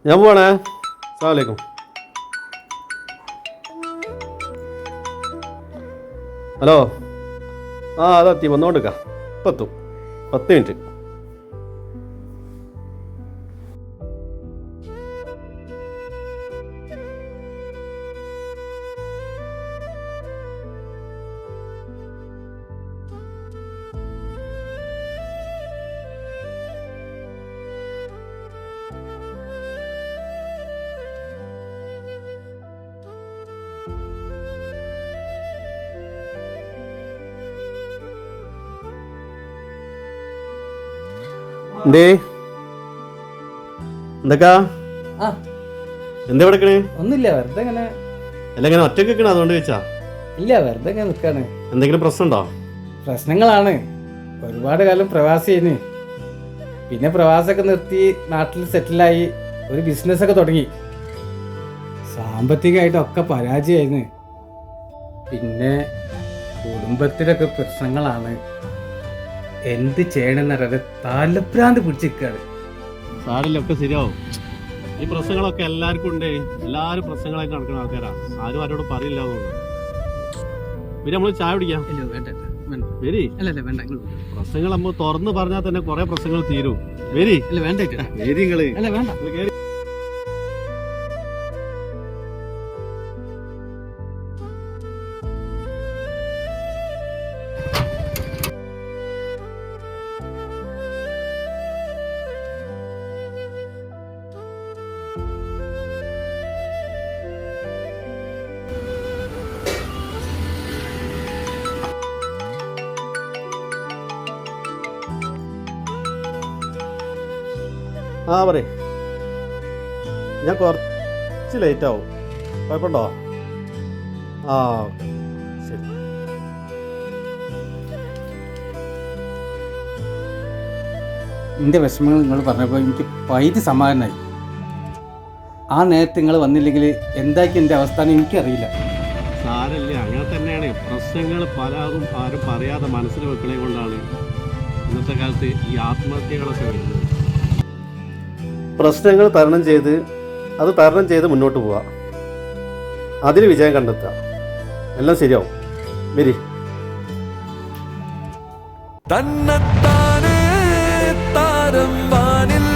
ഞാൻ പോവാണേ. അസ്സലാമു അലൈക്കും. ഹലോ. അതെത്തി വന്നുകൊണ്ടിരിക്കാം. ഇപ്പം എത്തും. 10 മിനിറ്റ്. എന്തേ എന്തൊക്കാ എന്താ കിടക്കണേ? ഒന്നുമില്ല, വെറുതെ ഇങ്ങനെ. എല്ലാം ഇങ്ങനെ ഒറ്റയ്ക്ക് നിൽക്കണ അതുകൊണ്ട് ചോദിച്ചാ? ഇല്ല, വെറുതെ ഇങ്ങനെ നിൽക്കാണ്. എന്തെങ്കിലും പ്രശ്നമുണ്ടോ? പ്രശ്നങ്ങളാണ്. ഒരുപാട് കാലം പ്രവാസിയായിരുന്നു. പിന്നെ പ്രവാസമൊക്കെ നിർത്തി നാട്ടിൽ സെറ്റിലായി ഒരു ബിസിനസ്സൊക്കെ തുടങ്ങി. സാമ്പത്തികമായിട്ടൊക്കെ പരാജയമായിരുന്നു. പിന്നെ കുടുംബത്തിലൊക്കെ പ്രശ്നങ്ങളാണ്. എന്ത് ചെയ്യണമെന്നറിയാതെ താലഭ്രാന്ത് പിടിച്ചിരിക്കുകയാണ്. സാരില്ല, ഒക്കെ ശരിയാവും. ഈ പ്രശ്നങ്ങളൊക്കെ എല്ലാവർക്കും ഉണ്ട്. എല്ലാവരും പ്രശ്നങ്ങളായി നടക്കുന്ന ആൾക്കാരാ. ആരും ആരോട് പറയില്ല എന്നുള്ളൂ. പിന്നെ നമ്മൾ ചായ കുടിക്കാം. വരി. പ്രശ്നങ്ങൾ നമ്മൾ തുറന്നു പറഞ്ഞാൽ തന്നെ കുറെ പ്രശ്നങ്ങൾ തീരും. വരി. വരി നിങ്ങള്. പറയ്. ഞാൻ കുറച്ച് ലേറ്റ് ആവും. കുഴപ്പമുണ്ടോ? ശരി. എൻ്റെ വിഷമങ്ങൾ നിങ്ങൾ പറഞ്ഞപ്പോൾ എനിക്ക് പൈതി സമാധാനമായി. ആ നേരത്തെ നിങ്ങൾ വന്നില്ലെങ്കിൽ എന്താക്കി എൻ്റെ അവസ്ഥ എനിക്കറിയില്ല. സാരല്ല, അങ്ങനെ തന്നെയാണ്. പ്രശ്നങ്ങൾ പലതും ആരും പറയാതെ മനസ്സിൽ വെക്കണേ കൊണ്ടാണ് ഇന്നത്തെ കാലത്ത് ഈ ആത്മഹത്യകളൊക്കെ വരുന്നത്. പ്രശ്നങ്ങൾ തരണം ചെയ്ത് മുന്നോട്ട് പോവുക. അതിൽ വിജയം കണ്ടെത്തുക. എല്ലാം ശരിയാവും. വരി. തന്നത്താനേ താരം വാനിൽ